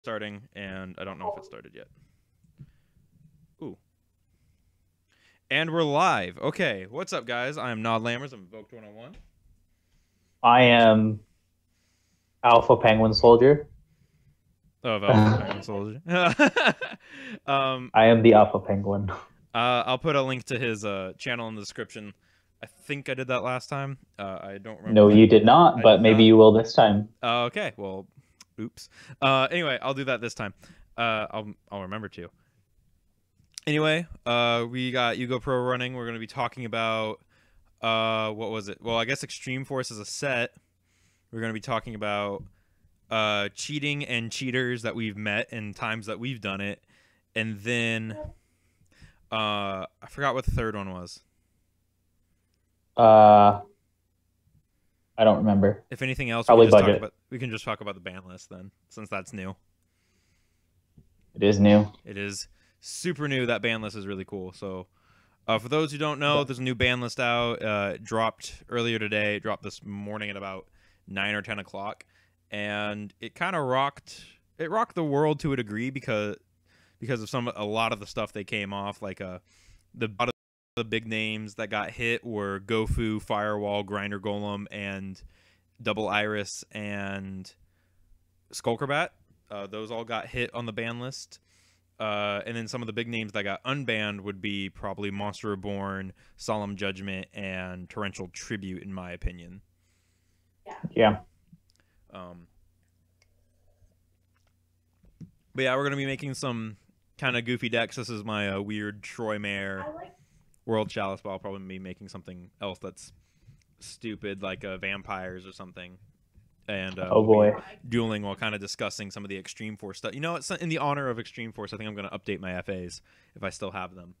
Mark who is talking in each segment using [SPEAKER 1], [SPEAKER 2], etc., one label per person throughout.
[SPEAKER 1] starting, and I don't know if it started yet. Ooh. And we're live. Okay, what's up, guys? I am Nod Lammers. I'm Invoked 101.
[SPEAKER 2] I am Alpha Penguin Soldier.
[SPEAKER 1] Of Alpha Penguin Soldier.
[SPEAKER 2] I am the Alpha Penguin.
[SPEAKER 1] I'll put a link to his channel in the description. I think I did that last time. I don't remember.
[SPEAKER 2] No, you did not, but maybe you will this time.
[SPEAKER 1] Okay, well, oops. Anyway, I'll do that this time. I'll remember to. Anyway, we got Yugo Pro running. We're going to be talking about what was it? Well, I guess Extreme Force is a set. We're going to be talking about cheating and cheaters that we've met and times that we've done it. And then I forgot what the third one was.
[SPEAKER 2] I don't remember.
[SPEAKER 1] If anything else,
[SPEAKER 2] Probably
[SPEAKER 1] we can just talk about the ban list then, since that's new.
[SPEAKER 2] It is new.
[SPEAKER 1] It is super new. That ban list is really cool. So for those who don't know, there's a new ban list out. It dropped earlier today. It dropped this morning at about 9 or 10 o'clock. And it kind of rocked the world to a degree because of a lot of the stuff they came off. Like the big names that got hit were Gofu, Firewall, Grinder Golem, and Double Iris and Skulkerbat. Those all got hit on the ban list. And then some of the big names that got unbanned would be probably Monster Reborn, Solemn Judgment, and Torrential Tribute, in my opinion.
[SPEAKER 2] Yeah.
[SPEAKER 1] But yeah, we're going to be making some kind of goofy decks. This is my weird Troy Mare World Chalice, but I'll probably be making something else that's stupid, like vampires or something. And
[SPEAKER 2] oh boy,
[SPEAKER 1] dueling while kind of discussing some of the Extreme Force stuff. You know, it's in the honor of Extreme Force. I think I'm going to update my FAs if I still have them.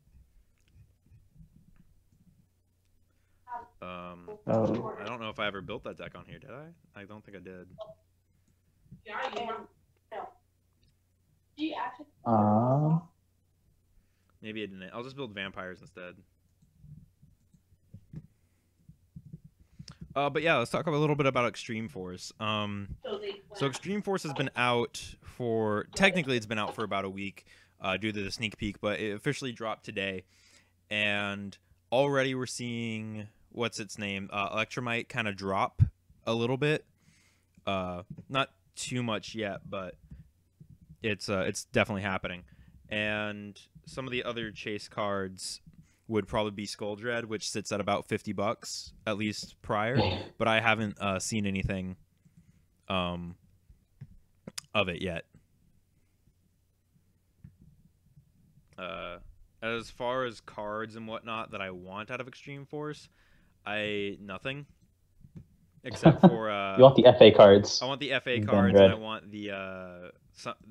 [SPEAKER 1] I don't know if I ever built that deck on here. Did I? I don't think I did. Maybe I didn't. I'll just build vampires instead. But yeah, let's talk a little bit about Extreme Force. So Extreme Force has been out for, technically it's been out for about a week due to the sneak peek, but it officially dropped today. And already we're seeing, what's its name, Electromite kind of drop a little bit. Not too much yet, but it's definitely happening. And some of the other chase cards would probably be Skull Dread, which sits at about $50 at least prior, but I haven't seen anything of it yet. As far as cards and whatnot that I want out of Extreme Force, nothing except for
[SPEAKER 2] you want the FA cards.
[SPEAKER 1] I want the FA cards and I want the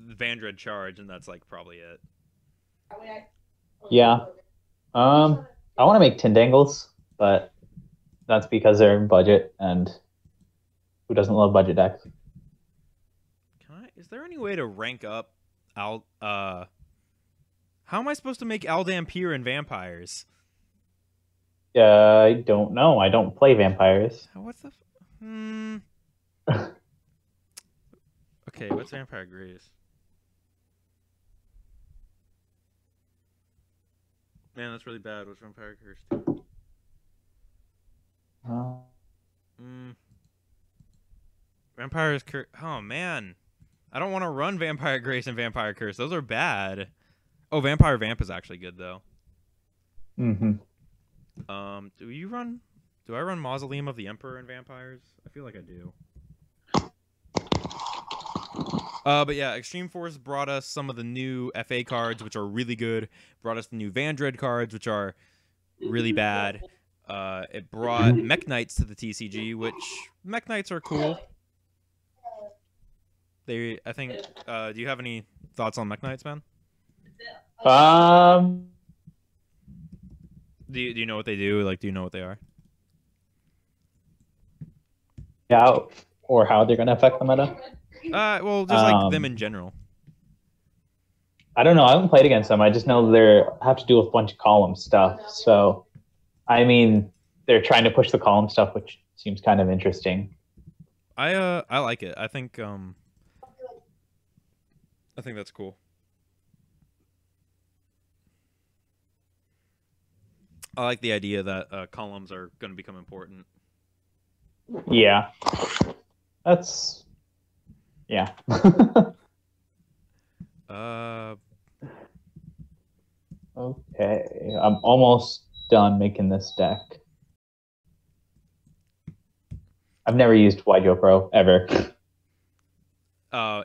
[SPEAKER 1] Vandred Charge, and that's like probably it.
[SPEAKER 2] Yeah. I want to make Tindangles, but that's because they're in budget, and who doesn't love budget decks?
[SPEAKER 1] Is there any way to rank up how am I supposed to make Aldampier and vampires?
[SPEAKER 2] I don't know. I don't play vampires.
[SPEAKER 1] What's the Okay, what's Vampire Grace? Man, that's really bad. What's Vampire Curse? Vampire's Curse. Oh, man. I don't want to run Vampire Grace and Vampire Curse. Those are bad. Oh, Vampire Vamp is actually good, though.
[SPEAKER 2] Mm-hmm.
[SPEAKER 1] Do I run Mausoleum of the Emperor and Vampires? I feel like I do. But yeah, Extreme Force brought us some of the new FA cards, which are really good. Brought us the new Vandred cards, which are really bad. It brought Mech Knights to the TCG, which Mech Knights are cool. I think. Do you have any thoughts on Mech Knights, man? Do you know what they do? Like, do you know what they are?
[SPEAKER 2] Yeah, or how they're gonna affect the meta.
[SPEAKER 1] Well, just like them in general.
[SPEAKER 2] I don't know. I haven't played against them. I just know they have to do with a bunch of column stuff. So, I mean, they're trying to push the column stuff, which seems kind of interesting.
[SPEAKER 1] I like it. I think I think that's cool. I like the idea that columns are going to become important.
[SPEAKER 2] Yeah, that's yeah.
[SPEAKER 1] Uh,
[SPEAKER 2] Okay, I'm almost done making this deck. I've never used YugiTuber ever.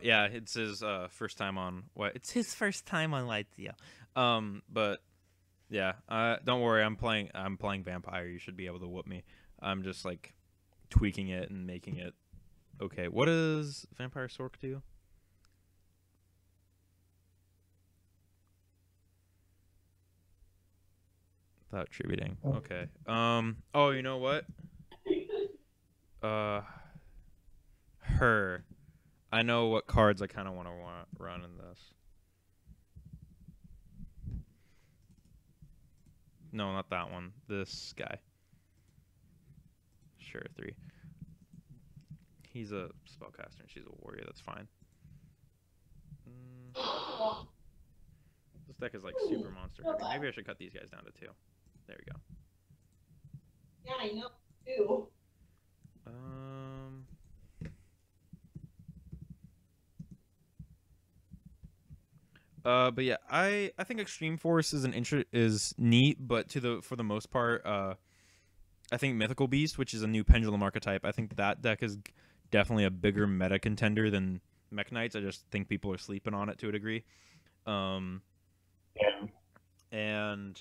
[SPEAKER 1] yeah, it's his first time on what? It's his first time on Lightsteel. But yeah, don't worry, I'm playing Vampire. You should be able to whoop me. I'm just like tweaking it and making it okay. What does Vampire Sork do? Without attributing. Okay. Oh, you know what? Uh, her. I know what cards I kind of want to run in this. No, not that one. This guy. Sure, 3. He's a spellcaster and she's a warrior. That's fine. This deck is like super monster heavy. Maybe I should cut these guys down to 2. There we go.
[SPEAKER 3] Yeah, I know too.
[SPEAKER 1] But yeah, I think Extreme Force is neat, but for the most part, I think Mythical Beast, which is a new pendulum archetype, I think that deck is definitely a bigger meta contender than Mech Knights. I just think people are sleeping on it to a degree.
[SPEAKER 2] Yeah.
[SPEAKER 1] And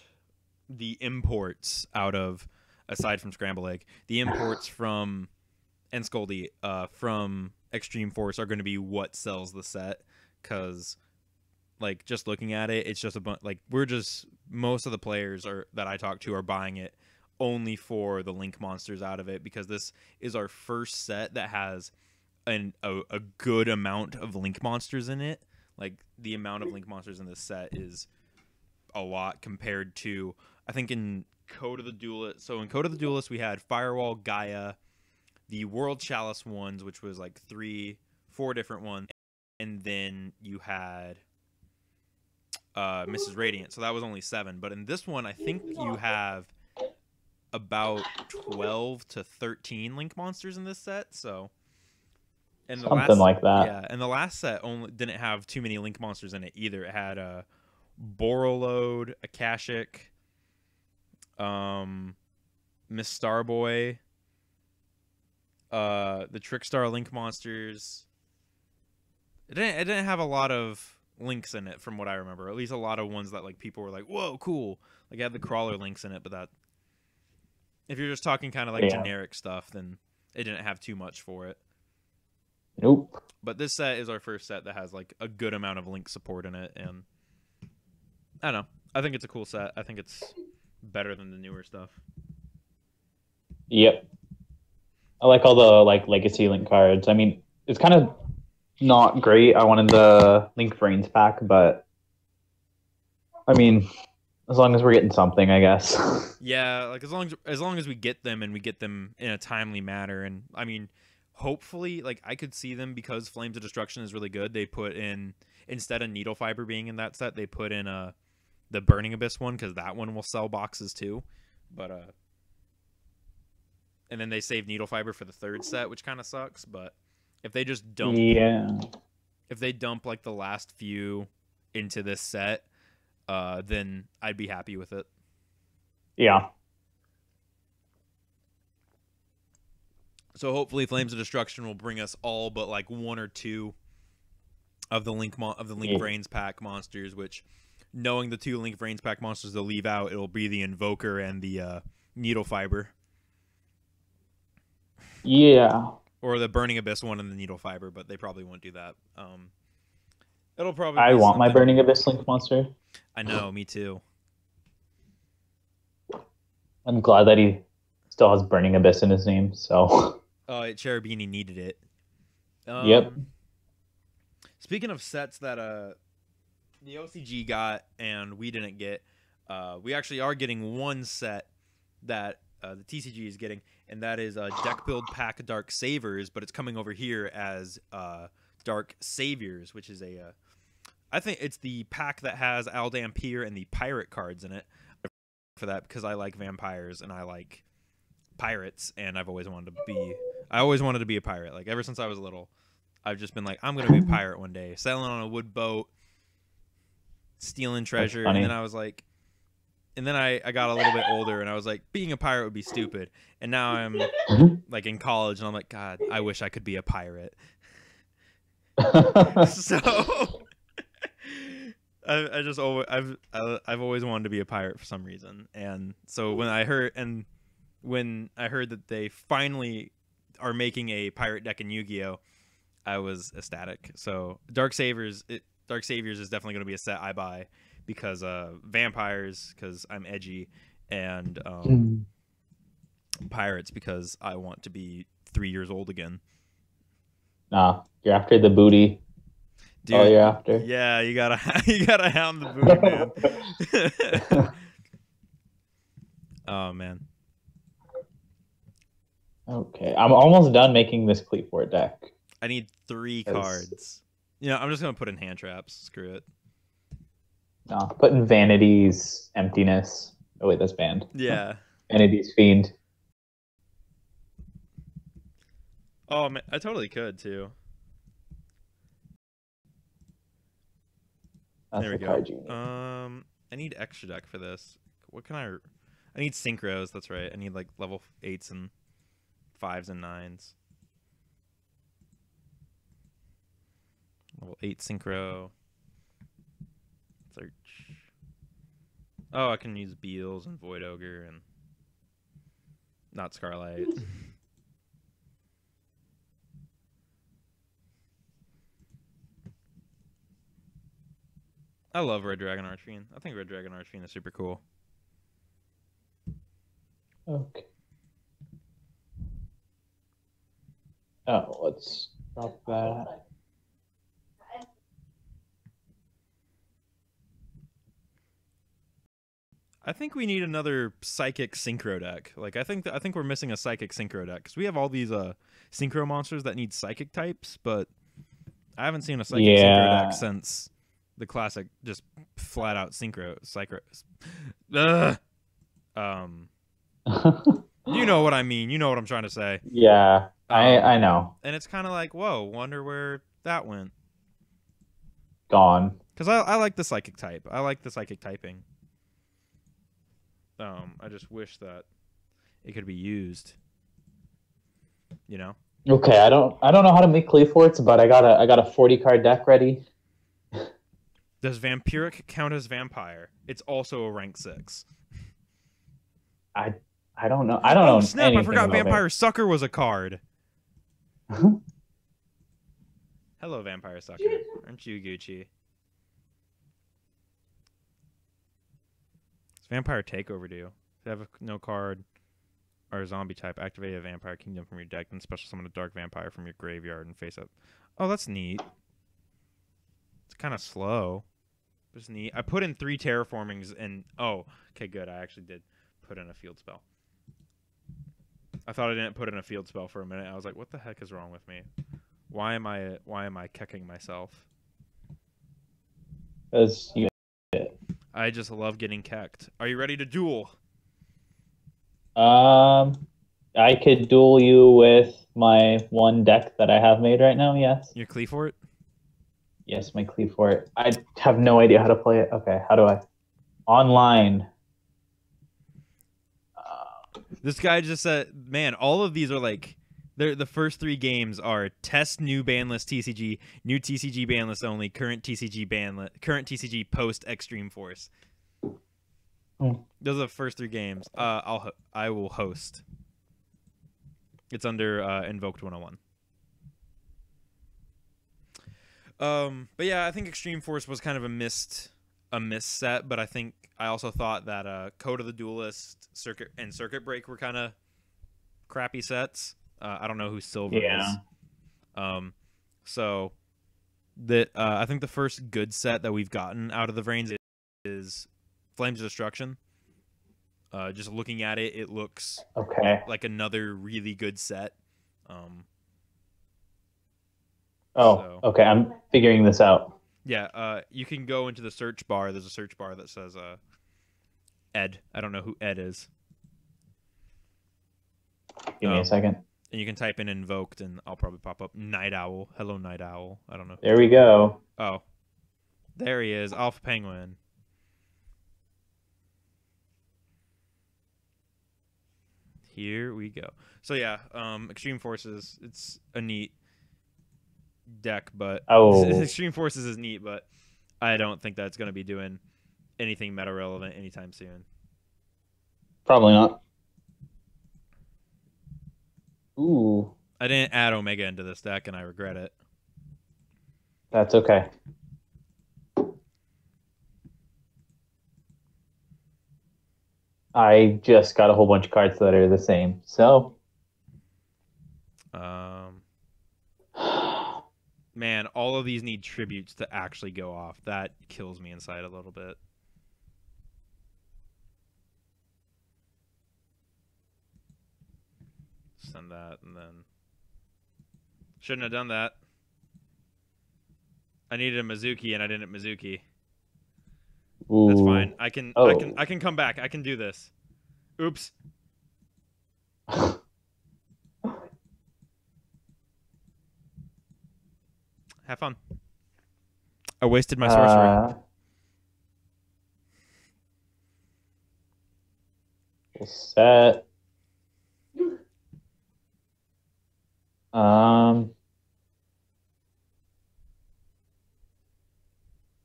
[SPEAKER 1] the imports aside from Scramble Egg, the imports from Scoldy from Extreme Force are going to be what sells the set, because like just looking at it, it's just a bunch. Like most of the players that I talk to are buying it only for the link monsters out of it, because this is our first set that has a good amount of link monsters in it. Like the amount of link monsters in this set is a lot compared to, I think, in Code of the Duelist. So in Code of the Duelist we had Firewall, Gaia, the World Chalice ones, which was like 4 different ones, and then you had Mrs. Radiant, so that was only 7. But in this one, I think you have about 12 to 13 link monsters in this set. So, and
[SPEAKER 2] Something like that.
[SPEAKER 1] Yeah, and the last set only didn't have too many link monsters in it either. It had a Borreload, Akashic, Miss Starboy, the Trickstar link monsters. It didn't have a lot of links in it from what I remember. At least a lot of ones that like people were like, "Whoa, cool!" Like it had the crawler links in it, but that, if you're just talking kind of like generic stuff, then it didn't have too much for it.
[SPEAKER 2] Nope.
[SPEAKER 1] But this set is our first set that has like a good amount of link support in it, and I don't know. I think it's a cool set. I think it's better than the newer stuff.
[SPEAKER 2] Yep. I like all the like legacy link cards. I mean, it's kind of not great. I wanted the Link Brains pack, but I mean, as long as we're getting something, I guess.
[SPEAKER 1] Yeah, like as long as we get them, and we get them in a timely manner, and I mean, hopefully, like I could see them, because Flames of Destruction is really good. They put in, instead of Needle Fiber being in that set, they put in the Burning Abyss one, because that one will sell boxes too. But and then they save Needle Fiber for the 3rd set, which kind of sucks. But if they just dump, if they dump like the last few into this set, then I'd be happy with it.
[SPEAKER 2] Yeah.
[SPEAKER 1] So hopefully, Flames of Destruction will bring us all but like 1 or 2 of the Link Brains pack monsters. Which, knowing the 2 Link Brains pack monsters they'll leave out, it'll be the Invoker and the Needle Fiber.
[SPEAKER 2] Yeah.
[SPEAKER 1] Or the Burning Abyss one and the Needle Fiber, but they probably won't do that. It'll probably.
[SPEAKER 2] I want my Burning Abyss link monster.
[SPEAKER 1] I know, me too.
[SPEAKER 2] I'm glad that he still has Burning Abyss in his name. So.
[SPEAKER 1] Cherubini needed it.
[SPEAKER 2] Yep.
[SPEAKER 1] Speaking of sets that the OCG got and we didn't get, we actually are getting one set that the TCG is getting, and that is Deck Build Pack Dark Savers, but it's coming over here as Dark Saviors, which is a I think it's the pack that has Al Dampier and the pirate cards in it. For that, because I like vampires and I like pirates, and I always wanted to be a pirate. Like ever since I was little, I've just been like, I'm gonna be a pirate one day, sailing on a wood boat, stealing treasure. And then I was like, and then I got a little bit older, and I was like, being a pirate would be stupid. And now I'm like in college, and I'm like, God, I wish I could be a pirate. So I've always wanted to be a pirate for some reason. And so when I heard that they finally are making a pirate deck in Yu-Gi-Oh, I was ecstatic. So Dark Saviors is definitely going to be a set I buy, because vampires, because I'm edgy, and pirates because I want to be 3 years old again.
[SPEAKER 2] Nah, you're after the booty.
[SPEAKER 1] Dude,
[SPEAKER 2] oh, you're after.
[SPEAKER 1] Yeah, you gotta hound the booty, man. Oh man.
[SPEAKER 2] Okay, I'm almost done making this Cleatfort deck.
[SPEAKER 1] I need 3 cards. You know, I'm just gonna put in hand traps. Screw it.
[SPEAKER 2] No, put in Vanity's Emptiness. Oh wait, that's banned.
[SPEAKER 1] Yeah.
[SPEAKER 2] Vanity's Fiend.
[SPEAKER 1] Oh man, I totally could too.
[SPEAKER 2] That's
[SPEAKER 1] there we
[SPEAKER 2] the
[SPEAKER 1] go.
[SPEAKER 2] card you need.
[SPEAKER 1] I need extra deck for this. What can I need synchros, that's right. I need like level 8s and 5s and 9s. Level 8 synchro. Search. Oh, I can use Beals and Void Ogre and not Scarlight. I love Red Dragon Archfiend. I think Red Dragon Archfiend is super cool.
[SPEAKER 2] Okay. Oh, let's drop that.
[SPEAKER 1] I think we need another Psychic Synchro deck. Like I think we're missing a Psychic Synchro deck, because we have all these Synchro monsters that need Psychic types, but I haven't seen a Psychic Synchro deck since the classic, just flat out Synchro. You know what I mean. You know what I'm trying to say.
[SPEAKER 2] Yeah, I know.
[SPEAKER 1] And it's kind of like, whoa, wonder where that went.
[SPEAKER 2] Gone.
[SPEAKER 1] Because I like the Psychic type. I like the Psychic typing. I just wish that it could be used. You know.
[SPEAKER 2] Okay, I don't know how to make Cleatforts, but I got a 40 card deck ready.
[SPEAKER 1] Does Vampiric count as vampire? It's also a rank 6.
[SPEAKER 2] I don't know. I don't know.
[SPEAKER 1] Snap! I forgot Vampire Sucker was a card. Hello, Vampire Sucker. Aren't you Gucci? Does Vampire Takeover do? If you have no card or a zombie type, activate a Vampire Kingdom from your deck, then special summon a Dark Vampire from your graveyard and face up. Oh, that's neat. It's kind of slow. But it's neat. I put in 3 terraformings and... Oh, okay, good. I actually did put in a field spell. I thought I didn't put in a field spell for a minute. I was like, what the heck is wrong with me? Why am I kecking myself?
[SPEAKER 2] Because you...
[SPEAKER 1] I just love getting kecked. Are you ready to duel?
[SPEAKER 2] I could duel you with my one deck that I have made right now, yes.
[SPEAKER 1] Your Cleatfort?
[SPEAKER 2] Yes, my Cleatfort. I have no idea how to play it. Okay, how do I? Online.
[SPEAKER 1] This guy just said, man, all of these are like, the first 3 games are test new ban list TCG, new TCG ban list only, current TCG ban list, current TCG post Extreme Force. Those are the first 3 games. I will host. It's under Invoked 101. But yeah, I think Extreme Force was kind of a missed set, but I also thought that Code of the Duelist, Circuit Break were kind of crappy sets. I don't know who Silver is. So that I think the first good set that we've gotten out of the Vrains is Flames of Destruction. Just looking at it, it looks like another really good set.
[SPEAKER 2] Okay, I'm figuring this out.
[SPEAKER 1] Yeah, you can go into the search bar. There's a search bar that says Ed. I don't know who Ed is.
[SPEAKER 2] Give me a second.
[SPEAKER 1] And you can type in invoked, and I'll probably pop up Night Owl. Hello, Night Owl. I don't know.
[SPEAKER 2] There we go.
[SPEAKER 1] Oh, there he is, Alpha Penguin. Here we go. So yeah, Extreme Forces. It's a neat deck, but Extreme Forces is neat, but I don't think that's going to be doing anything meta relevant anytime soon.
[SPEAKER 2] Probably not. Ooh.
[SPEAKER 1] I didn't add Omega into this deck, and I regret it.
[SPEAKER 2] That's okay. I just got a whole bunch of cards that are the same, so.
[SPEAKER 1] Man, all of these need tributes to actually go off. That kills me inside a little bit. Send that, and then shouldn't have done that. I needed a Mizuki, and I didn't Mizuki.
[SPEAKER 2] Ooh.
[SPEAKER 1] That's fine. I can come back. I can do this. Oops. Have fun. I wasted my sorcery.
[SPEAKER 2] Set.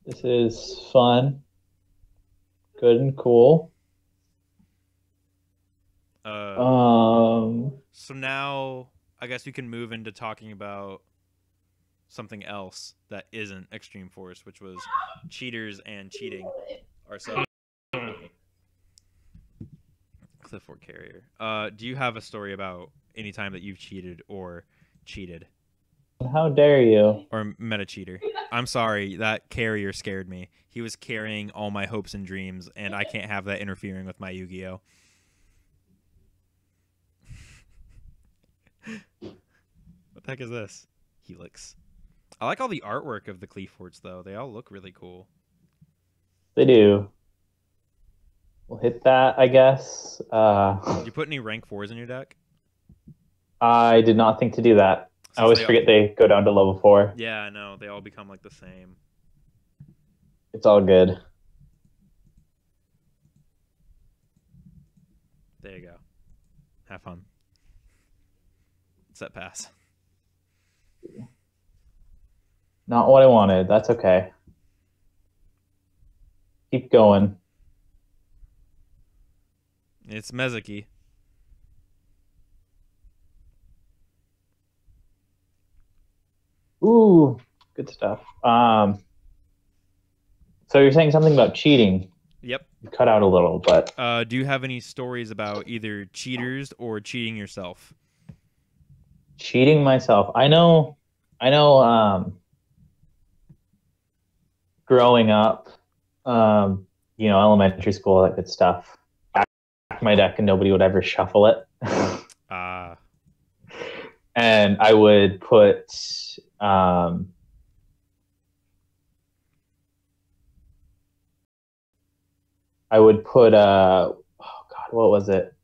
[SPEAKER 2] This is fun. Good and cool.
[SPEAKER 1] So now I guess we can move into talking about something else that isn't Extreme Force, which was cheaters and cheating ourselves. Clifford Carrier. Do you have a story about any time that you've cheated or cheated?
[SPEAKER 2] How dare you?
[SPEAKER 1] Or meta cheater? I'm sorry, that carrier scared me. He was carrying all my hopes and dreams, and I can't have that interfering with my Yu-Gi-Oh. What the heck is this? Helix. I like all the artwork of the Cleaforts, though. They all look really cool.
[SPEAKER 2] They do. We'll hit that, I guess.
[SPEAKER 1] Did you put any rank 4s in your deck?
[SPEAKER 2] I did not think to do that. I always forget they go down to level 4.
[SPEAKER 1] Yeah, I know. They all become like the same.
[SPEAKER 2] It's all good.
[SPEAKER 1] There you go. Have fun. Set pass.
[SPEAKER 2] Not what I wanted. That's okay. Keep going.
[SPEAKER 1] It's Mezuki.
[SPEAKER 2] Ooh, good stuff. So you're saying something about cheating.
[SPEAKER 1] Yep.
[SPEAKER 2] You cut out a little, but
[SPEAKER 1] do you have any stories about either cheaters or cheating yourself?
[SPEAKER 2] Cheating myself. I know growing up, elementary school, that good stuff. Back my deck and nobody would ever shuffle it. And I would put what was it?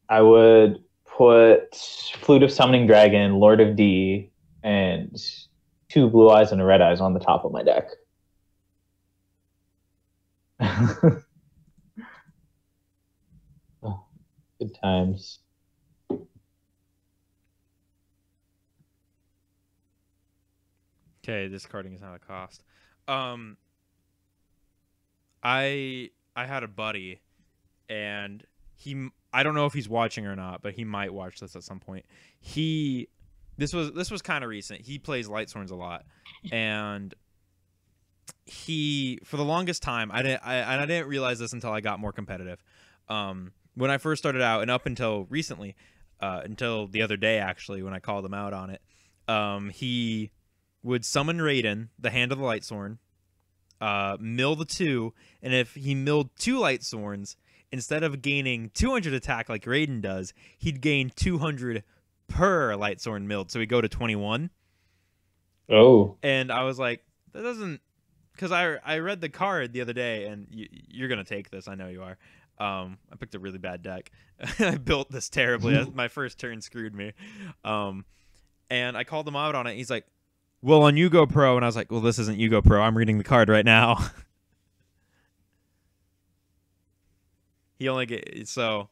[SPEAKER 2] I would put Flute of Summoning Dragon, Lord of D, and 2 blue eyes and a red eyes on the top of my deck. Oh, good times.
[SPEAKER 1] Okay, discarding is not a cost. I had a buddy, and I don't know if he's watching or not, but he might watch this at some point. This was kind of recent. He plays Lightsworns a lot, and for the longest time, I didn't realize this until I got more competitive. When I first started out, and up until recently, until the other day actually, when I called him out on it, he would summon Raiden, the Hand of the Lightsworn, mill the 2, and if he milled 2 Lightsworns, instead of gaining 200 attack like Raiden does, he'd gain 200 per Lightsworn milled, so he'd go to 21.
[SPEAKER 2] Oh.
[SPEAKER 1] And I was like, that doesn't, because I read the card the other day, and you're gonna take this. I know you are. I picked a really bad deck. I built this terribly. My first turn screwed me. And I called him out on it. He's like, well, on Yugo Pro, and I was like, well, this isn't Yugo Pro. I'm reading the card right now. He only get so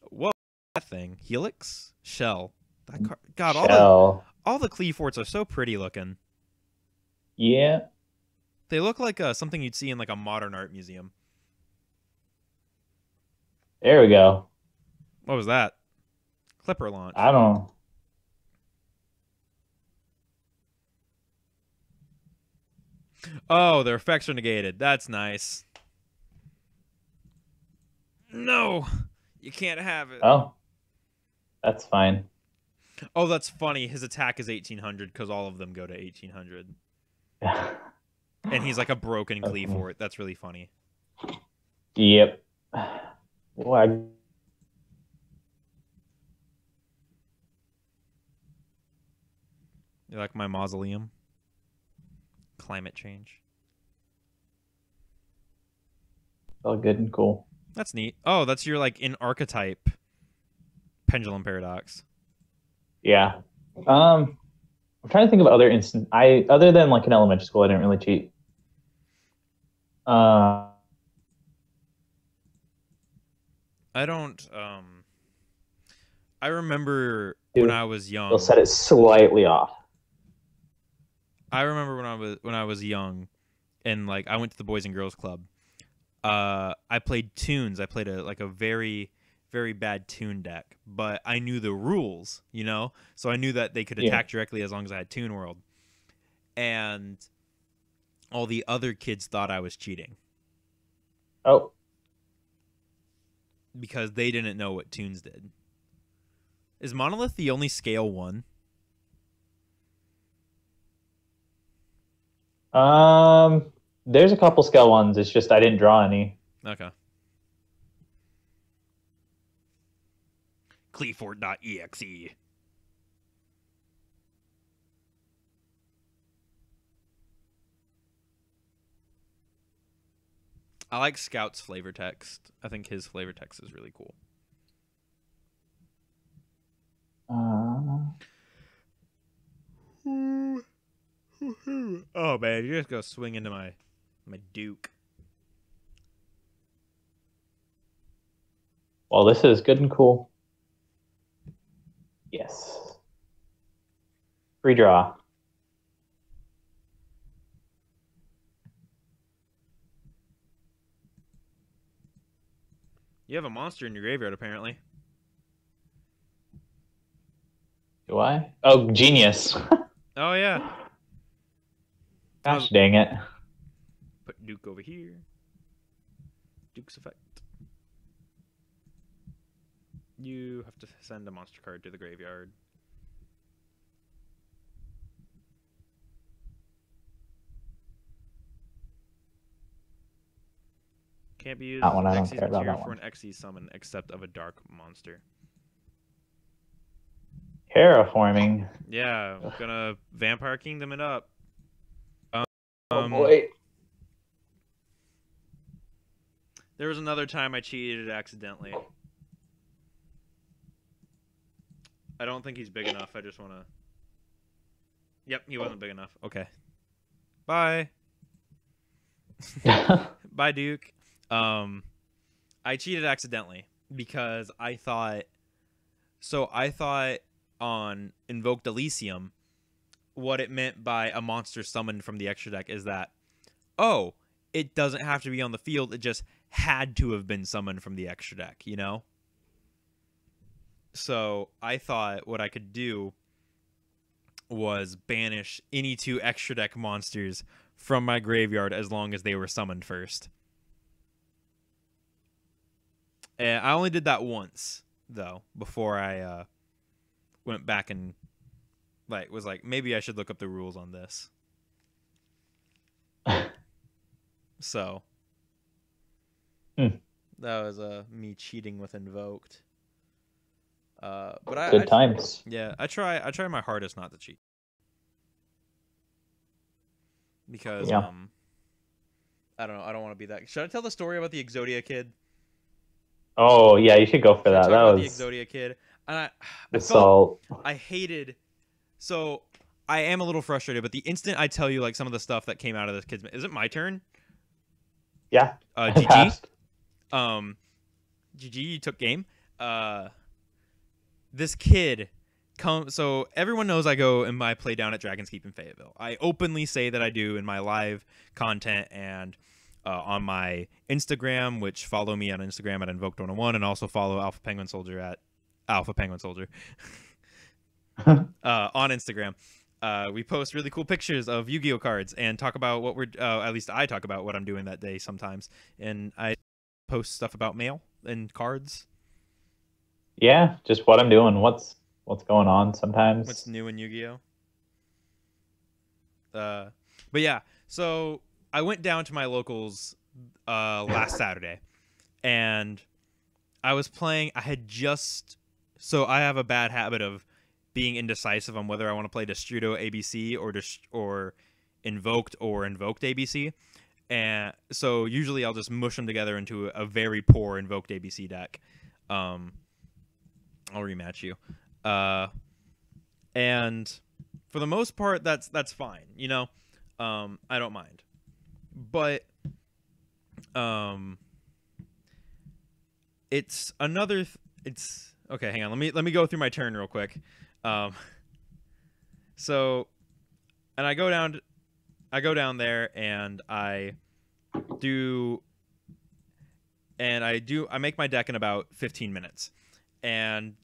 [SPEAKER 1] what that thing? Helix? Shell. That card, God,
[SPEAKER 2] Shell.
[SPEAKER 1] all the Cleaforts are so pretty looking.
[SPEAKER 2] Yeah.
[SPEAKER 1] They look like something you'd see in like a modern art museum.
[SPEAKER 2] There we go.
[SPEAKER 1] What was that? Clipper launch.
[SPEAKER 2] I don't.
[SPEAKER 1] Oh, their effects are negated. That's nice. No, you can't have it.
[SPEAKER 2] Oh, that's fine.
[SPEAKER 1] Oh, that's funny. His attack is 1800 because all of them go to 1800. And he's like a broken Cleafort. That's really funny.
[SPEAKER 2] Yep. What?
[SPEAKER 1] You like my mausoleum? Climate change.
[SPEAKER 2] All good and cool.
[SPEAKER 1] That's neat. Oh, that's your like in archetype pendulum paradox.
[SPEAKER 2] Yeah. I'm trying to think of other instant. Other than like in elementary school, I didn't really cheat.
[SPEAKER 1] I don't. I remember when I was young.
[SPEAKER 2] They'll set it slightly off.
[SPEAKER 1] I remember when I was young, and like I went to the Boys and Girls Club. I played tunes. I played a very, very bad tune deck, but I knew the rules, you know? So I knew that they could attack directly as long as I had Toon World. And all the other kids thought I was cheating.
[SPEAKER 2] Oh.
[SPEAKER 1] Because they didn't know what tunes did. Is Monolith the only scale one?
[SPEAKER 2] There's a couple scale ones. It's just I didn't draw any.
[SPEAKER 1] Okay. Cleafort.exe. I like Scout's flavor text. I think his flavor text is really cool. Oh man, you just go swing into my Duke.
[SPEAKER 2] Well, this is good and cool. Yes. Free draw.
[SPEAKER 1] You have a monster in your graveyard, apparently.
[SPEAKER 2] Do I? Oh, genius.
[SPEAKER 1] Oh, yeah.
[SPEAKER 2] Gosh dang it.
[SPEAKER 1] Put Duke over here. Duke's effect. You have to send a monster card to the graveyard. Can't be used
[SPEAKER 2] That one, I
[SPEAKER 1] as
[SPEAKER 2] don't
[SPEAKER 1] Xyz
[SPEAKER 2] care about
[SPEAKER 1] material
[SPEAKER 2] that
[SPEAKER 1] for
[SPEAKER 2] one.
[SPEAKER 1] an Xyz summon except of a dark monster.
[SPEAKER 2] Terraforming.
[SPEAKER 1] Yeah, I'm gonna Vampire Kingdom it up.
[SPEAKER 2] Oh boy.
[SPEAKER 1] There was another time I cheated accidentally. I don't think he's big enough. I just want to... Yep, he wasn't big enough. Okay. Bye. Bye, Duke. I cheated accidentally because I thought... So I thought on Invoked Elysium, what it meant by a monster summoned from the extra deck is that, oh, it doesn't have to be on the field. It just had to have been summoned from the extra deck, you know? So I thought what I could do was banish any 2 extra deck monsters from my graveyard as long as they were summoned first. And I only did that once, though, before I went back and was like, maybe I should look up the rules on this. So that was me cheating with Invoked. But
[SPEAKER 2] Good times.
[SPEAKER 1] Yeah, I try my hardest not to cheat. because
[SPEAKER 2] Yeah.
[SPEAKER 1] I don't know. I don't want to be that. Should I tell the story about the Exodia kid?
[SPEAKER 2] Oh yeah, you should go for
[SPEAKER 1] Should I
[SPEAKER 2] that.
[SPEAKER 1] talk
[SPEAKER 2] That
[SPEAKER 1] about the
[SPEAKER 2] was
[SPEAKER 1] Exodia kid? And I
[SPEAKER 2] the
[SPEAKER 1] felt
[SPEAKER 2] salt.
[SPEAKER 1] I hated. So I am a little frustrated, but the instant I tell you like some of the stuff that came out of this kid's, is it my turn?
[SPEAKER 2] Yeah.
[SPEAKER 1] GG.
[SPEAKER 2] Passed.
[SPEAKER 1] GG, you took game. This kid so everyone knows I go and I play down at Dragon's Keep in Fayetteville. I openly say that I do in my live content and on my Instagram, which follow me on Instagram at Invoked101, and also follow Alpha Penguin Soldier at Alpha Penguin Soldier on Instagram. We post really cool pictures of Yu-Gi-Oh cards and talk about what we're at least I talk about what I'm doing that day sometimes, and I post stuff about mail and cards.
[SPEAKER 2] Yeah, just what I'm doing. What's going on sometimes.
[SPEAKER 1] What's new in Yu-Gi-Oh? But yeah, so I went down to my locals last Saturday, and I was playing. I have a bad habit of being indecisive on whether I want to play Destrudo ABC or Invoked ABC, and so usually I'll just mush them together into a very poor Invoked ABC deck. I'll rematch you, and for the most part, that's fine. You know, I don't mind, but it's another. It's okay. Hang on. Let me go through my turn real quick. So, and I go down there and I make my deck in about 15 minutes. And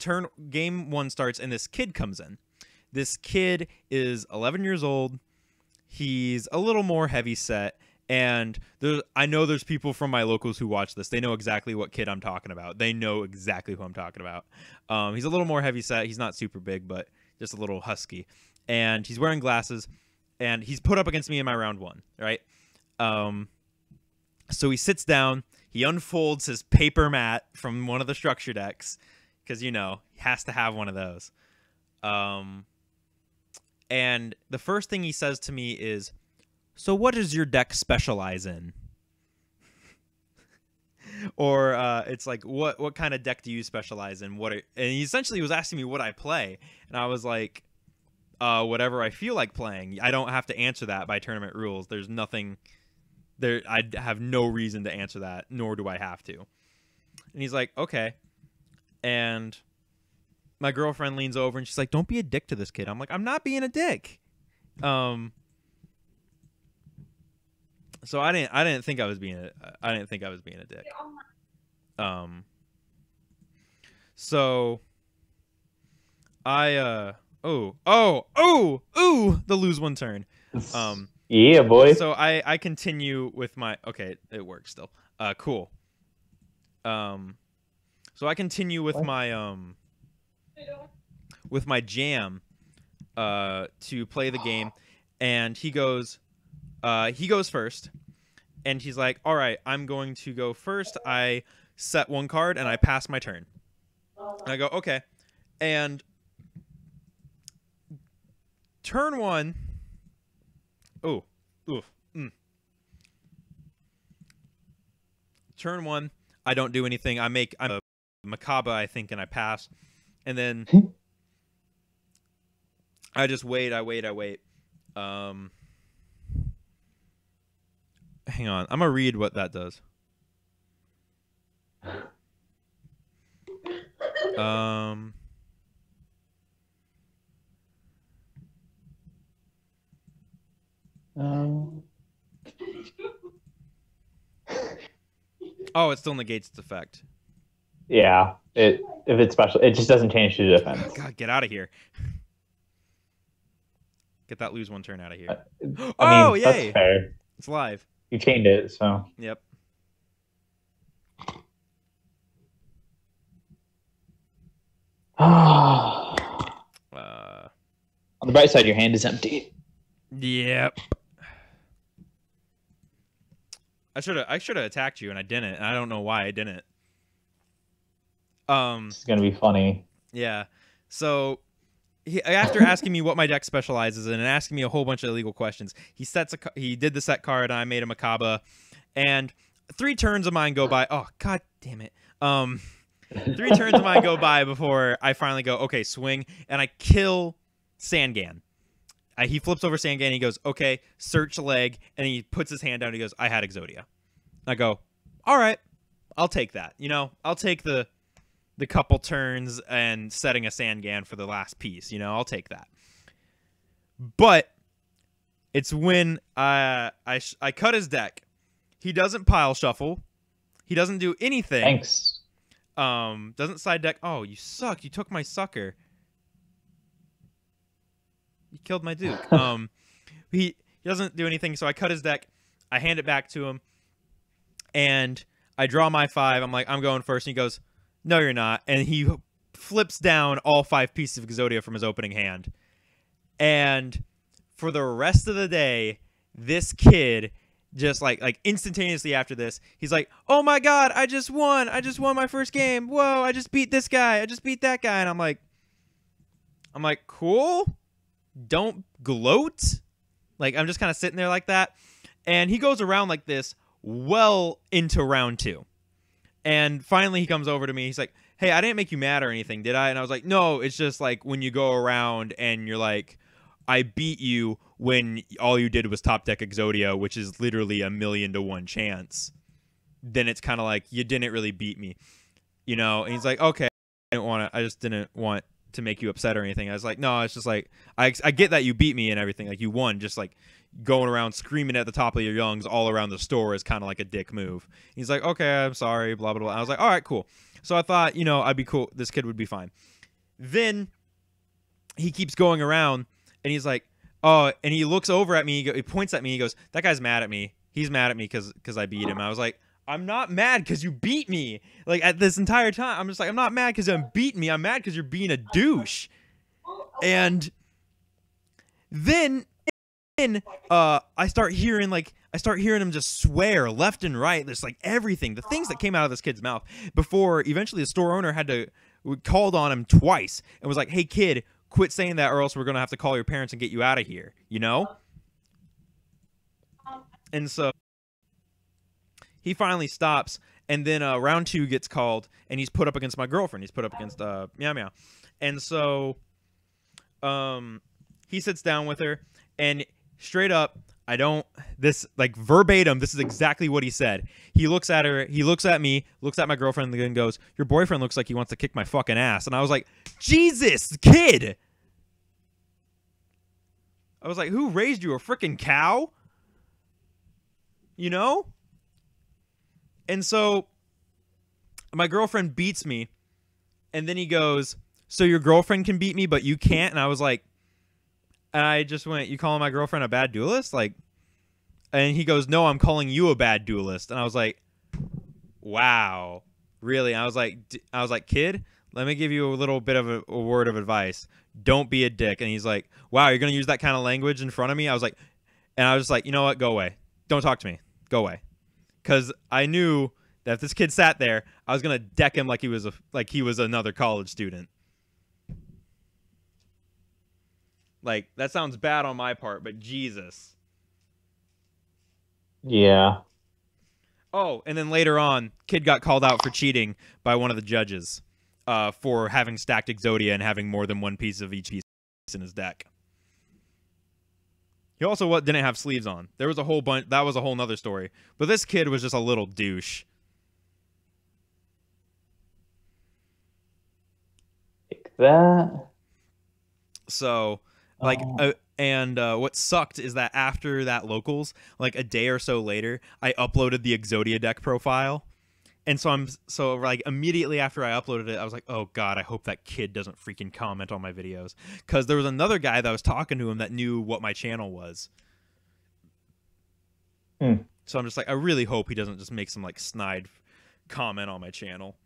[SPEAKER 1] game 1 starts and this kid comes in. This kid is 11 years old. He's a little more heavy set, and I know there's people from my locals who watch this. They know exactly what kid I'm talking about. They know exactly who I'm talking about. He's a little more heavy set. He's not super big, but just a little husky. And he's wearing glasses, and he's put up against me in my round 1, right? So he sits down. He unfolds his paper mat from one of the structure decks, because, you know, he has to have one of those. And the first thing he says to me is, "So what does your deck specialize in?" Or it's like, what kind of deck do you specialize in? And he essentially was asking me what I play. And I was like, whatever I feel like playing. I don't have to answer that by tournament rules. There's nothing there. I have no reason to answer that, nor do I have to. And he's like, okay. And my girlfriend leans over and she's like, "Don't be a dick to this kid." I'm like, "I'm not being a dick." So I didn't think I was being a dick. So I the lose one turn.
[SPEAKER 2] Yeah, boy.
[SPEAKER 1] So I continue with my it works still. Cool. So I continue with my jam to play the game, and he goes first, and he's like, "All right, I'm going to go first." I set one card and I pass my turn. And I go, "Okay." And turn 1. Turn 1, I don't do anything. I'm a Macabre, I think, and I pass. And then I just wait. Hang on. I'm going to read what that does. Oh, it still negates its effect.
[SPEAKER 2] Yeah. If it's special, it just doesn't change the defense.
[SPEAKER 1] God, get out of here. Get that lose one turn out of here.
[SPEAKER 2] I mean,
[SPEAKER 1] yay!
[SPEAKER 2] that's fair.
[SPEAKER 1] It's live.
[SPEAKER 2] You chained it, so.
[SPEAKER 1] Yep.
[SPEAKER 2] On the bright side, your hand is empty.
[SPEAKER 1] Yep. I should have attacked you, and I didn't. And I don't know why I didn't.
[SPEAKER 2] This is gonna be funny.
[SPEAKER 1] Yeah. So after asking me what my deck specializes in and asking me a whole bunch of illegal questions, he did the set card, and I made him a Kaba, and 3 turns of mine go by. Oh, god damn it. 3 turns of mine go by before I finally go, okay, swing, and I kill Sangan. He flips over Sangan, and he goes, okay, search leg, and he puts his hand down, and he goes, I had Exodia. I go, all right, I'll take that. You know, I'll take the couple turns and setting a Sangan for the last piece. You know, I'll take that. But it's when I cut his deck. He doesn't pile shuffle. He doesn't do anything.
[SPEAKER 2] Thanks.
[SPEAKER 1] Doesn't side deck. Oh, you suck. You took my sucker. You killed my Duke. He doesn't do anything, so I cut his deck. I hand it back to him, and I draw my 5. I'm like, I'm going first. And he goes, no, you're not. And he flips down all 5 pieces of Exodia from his opening hand. And for the rest of the day, this kid just like instantaneously after this, he's like, oh my god, I just won my first game. Whoa, I just beat this guy. I just beat that guy. And I'm like, cool. Don't gloat. Like, I'm just kind of sitting there like that. And he goes around like this well into round 2. And finally he comes over to me. He's like, hey, I didn't make you mad or anything, did I? And I was like, no, it's just like when you go around and you're like, I beat you when all you did was top deck Exodia, which is literally a 1,000,000 to 1 chance. Then it's kind of like, you didn't really beat me, you know? And he's like, okay, I just didn't want to make you upset or anything. I was like, no, it's just like, I get that you beat me and everything. Like, you won. Just like going around screaming at the top of your lungs all around the store is kind of like a dick move. He's like, okay, I'm sorry, blah, blah, blah. I was like, all right, cool. So I thought, you know, I'd be cool. This kid would be fine. Then he keeps going around, and he's like, oh, and he looks over at me. He points at me. He goes, that guy's mad at me. He's mad at me because I beat him. I was like, I'm not mad because you beat me. Like, at this entire time, I'm just like, I'm not mad because I'm beating me. I'm mad because you're being a douche. And then I start hearing him just swear left and right. There's like everything, the things that came out of this kid's mouth before eventually the store owner called on him twice and was like, hey kid, quit saying that or else we're going to have to call your parents and get you out of here, you know? And so he finally stops, and then round 2 gets called, and he's put up against my girlfriend. He's put up against Meow Meow. And so he sits down with her, and straight up, verbatim, this is exactly what he said. He looks at her, he looks at me, looks at my girlfriend, and goes, your boyfriend looks like he wants to kick my fucking ass. And I was like, Jesus, kid! I was like, who raised you, a freaking cow? You know? And so my girlfriend beats me, and then he goes, so your girlfriend can beat me, but you can't? And I was like, and I just went, you calling my girlfriend a bad duelist? Like, and he goes, no, I'm calling you a bad duelist. And I was like, wow, really? And I was like, kid, let me give you a little bit of a word of advice. Don't be a dick. And he's like, wow, you're going to use that kind of language in front of me? I was like, you know what? Go away. Don't talk to me. Go away. Because I knew that if this kid sat there, I was going to deck him like he was another college student. Like, that sounds bad on my part, but Jesus.
[SPEAKER 2] Yeah.
[SPEAKER 1] Oh, and then later on, kid got called out for cheating by one of the judges for having stacked Exodia and having more than one piece of each piece in his deck. He also didn't have sleeves on. There was a whole bunch. That was a whole nother story. But this kid was just a little douche.
[SPEAKER 2] Like that.
[SPEAKER 1] So, like, what sucked is that after that locals, like a day or so later, I uploaded the Exodia deck profile. And so like immediately after I uploaded it, I was like, oh God, I hope that kid doesn't freaking comment on my videos. Because there was another guy that was talking to him that knew what my channel was. So I'm just like, I really hope he doesn't just make some like snide comment on my channel.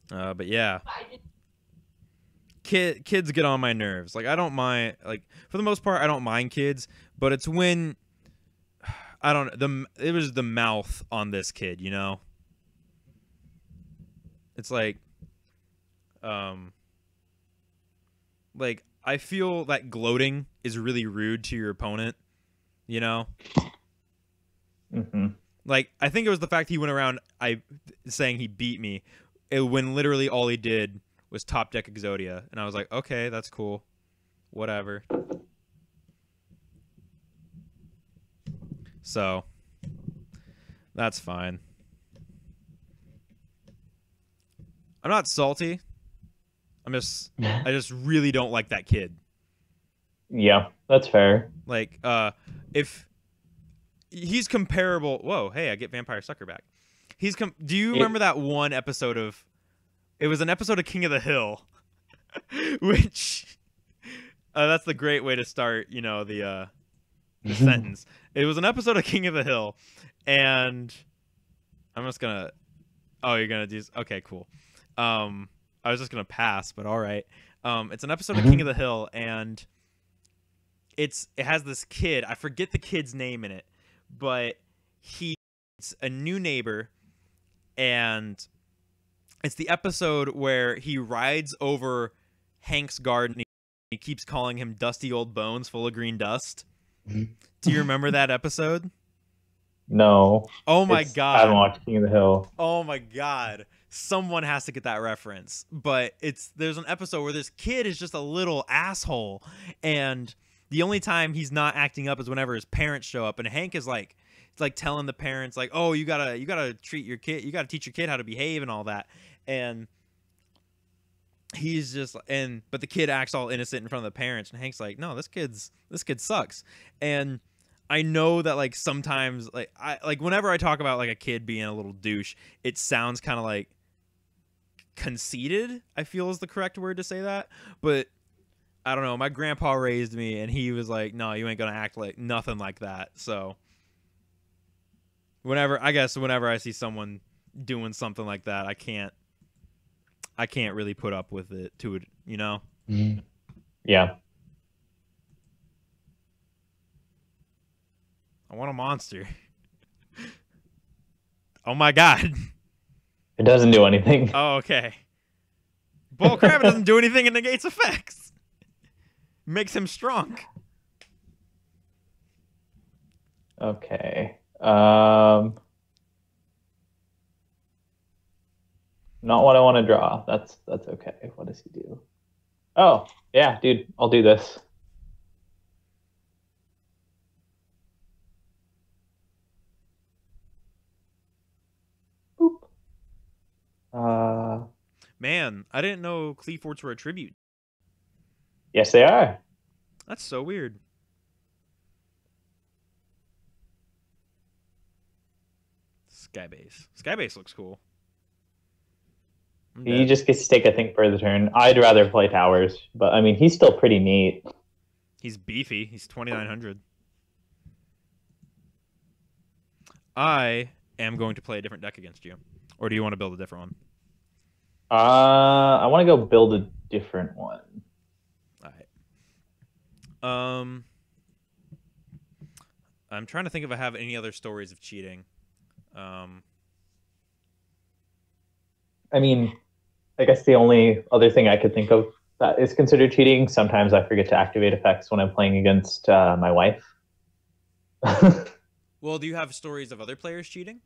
[SPEAKER 1] But yeah. Kids get on my nerves. Like, I don't mind, like, for the most part, I don't mind kids, but it's when, I don't know, it was the mouth on this kid, you know? It's like, Like, I feel that gloating is really rude to your opponent, you know?
[SPEAKER 2] Mm-hmm.
[SPEAKER 1] Like, I think it was the fact he went around saying he beat me when literally all he did was top deck Exodia. And I was like, okay, that's cool. Whatever. So, that's fine. I'm not salty. I just really don't like that kid.
[SPEAKER 2] Yeah, that's fair.
[SPEAKER 1] Like, if he's comparable. Whoa, hey, I get Vampire Sucker back. Do you remember that one episode of? It was an episode of King of the Hill, which that's the great way to start. You know the sentence. It was an episode of King of the Hill, and I'm just gonna. Oh, you're gonna do. Okay, cool. I was just gonna pass, but all right. It's an episode of King of the Hill, and it has this kid. I forget the kid's name in it, but he's a new neighbor, and it's the episode where he rides over Hank's garden. He keeps calling him Dusty Old Bones, full of green dust. Do you remember that episode?
[SPEAKER 2] No.
[SPEAKER 1] Oh my god!
[SPEAKER 2] I haven't watched King of the Hill.
[SPEAKER 1] Oh my god! Someone has to get that reference. But there's an episode where this kid is just a little asshole, and the only time he's not acting up is whenever his parents show up, and Hank is like, it's like telling the parents like, oh, you gotta treat your kid, you gotta teach your kid how to behave and all that, and he's just but the kid acts all innocent in front of the parents, and Hank's like, no, this kid sucks. And I know that like sometimes like whenever I talk about like a kid being a little douche, it sounds kind of like conceited, I feel is the correct word to say that, but I don't know, my grandpa raised me and he was like, no, you ain't gonna act like nothing like that. So whenever I see someone doing something like that, I can't really put up with it, you know?
[SPEAKER 2] Yeah.
[SPEAKER 1] I want a monster. Oh my god.
[SPEAKER 2] It doesn't do anything.
[SPEAKER 1] Oh, okay. Bull crap, it doesn't do anything, it negates effects. Makes him strong.
[SPEAKER 2] Okay. Not what I want to draw. That's okay. What does he do? Oh, yeah, dude, I'll do this. Boop.
[SPEAKER 1] Man, I didn't know Cleaforts were a tribute.
[SPEAKER 2] Yes, they are.
[SPEAKER 1] That's so weird. Skybase. Skybase looks cool.
[SPEAKER 2] He just gets to take a thing for the turn. I'd rather play towers, but I mean, he's still pretty neat.
[SPEAKER 1] He's beefy. He's 2,900. I am going to play a different deck against you. Or do you want to build a different one?
[SPEAKER 2] I want to go build a different one.
[SPEAKER 1] All right. I'm trying to think if I have any other stories of cheating.
[SPEAKER 2] I mean, I guess the only other thing I could think of that is considered cheating, sometimes I forget to activate effects when I'm playing against my wife.
[SPEAKER 1] Well, do you have stories of other players cheating?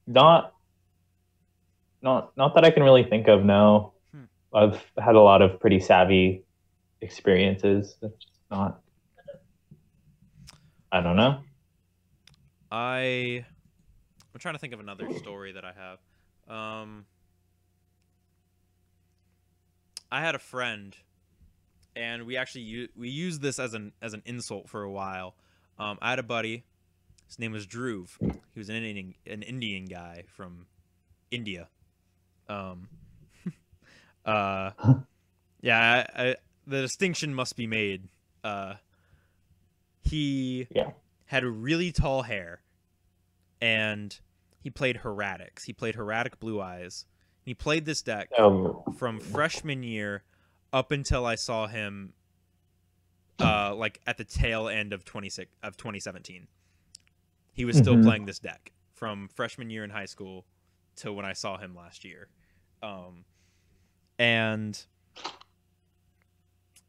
[SPEAKER 2] Not that I can really think of, no. I've had a lot of pretty savvy experiences. That's just not... I don't know.
[SPEAKER 1] I'm trying to think of another story that I have. I had a friend, and we actually used this as an insult for a while. I had a buddy. His name was Dhruv. He was an Indian guy from India. Yeah, the distinction must be made. He had really tall hair, and he played Heretics. He played Heretic Blue Eyes. He played this deck from freshman year up until I saw him like at the tail end of 2017. He was still playing this deck from freshman year in high school to when I saw him last year. And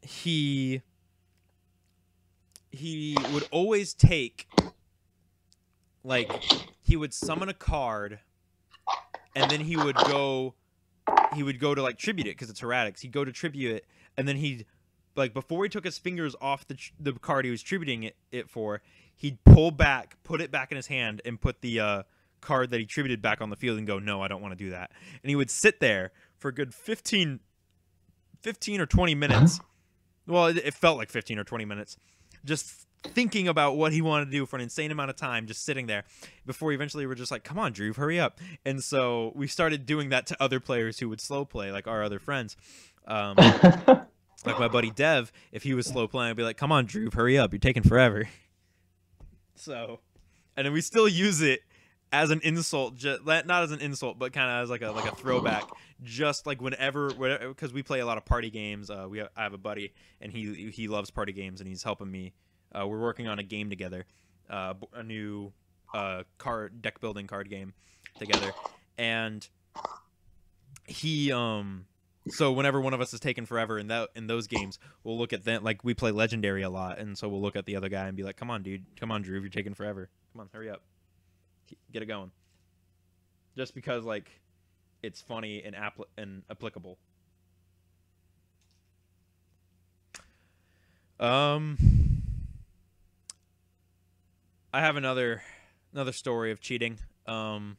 [SPEAKER 1] he would always take, like, he would summon a card, and then he would go to, like, tribute it, because it's heretics. He'd go to tribute it, and then he'd, like, before he took his fingers off the card he was tributing it for, he'd pull back, put it back in his hand, and put the card that he tributed back on the field and go, no, I don't want to do that. And he would sit there for a good 15 or 20 minutes. Well, it felt like 15 or 20 minutes, just thinking about what he wanted to do for an insane amount of time, just sitting there, before eventually we're just like, come on, Drew, hurry up. And so we started doing that to other players who would slow play, like our other friends. Like my buddy Dev, if he was slow playing, I'd be like, come on, Drew, hurry up, you're taking forever. So, and then we still use it as an insult, not as an insult, but kind of as like a throwback. Just like whenever, because we play a lot of party games. I have a buddy, and he loves party games, and he's helping me. We're working on a game together, a new deck building card game together, and he so whenever one of us is taking forever in those games, we'll look at that. Like, we play Legendary a lot, and so we'll look at the other guy and be like, come on, dude, come on, Drew, you're taking forever, come on, hurry up, get it going. Just because, like, it's funny and applicable. I have another story of cheating. On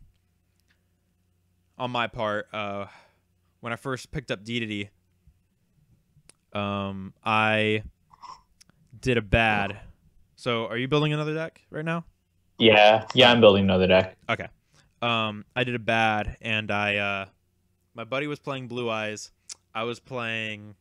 [SPEAKER 1] my part, when I first picked up Dedede, I did a bad. So, are you building another deck right now?
[SPEAKER 2] Yeah, I'm building another deck.
[SPEAKER 1] Okay. I did a bad, and my buddy was playing Blue Eyes. I was playing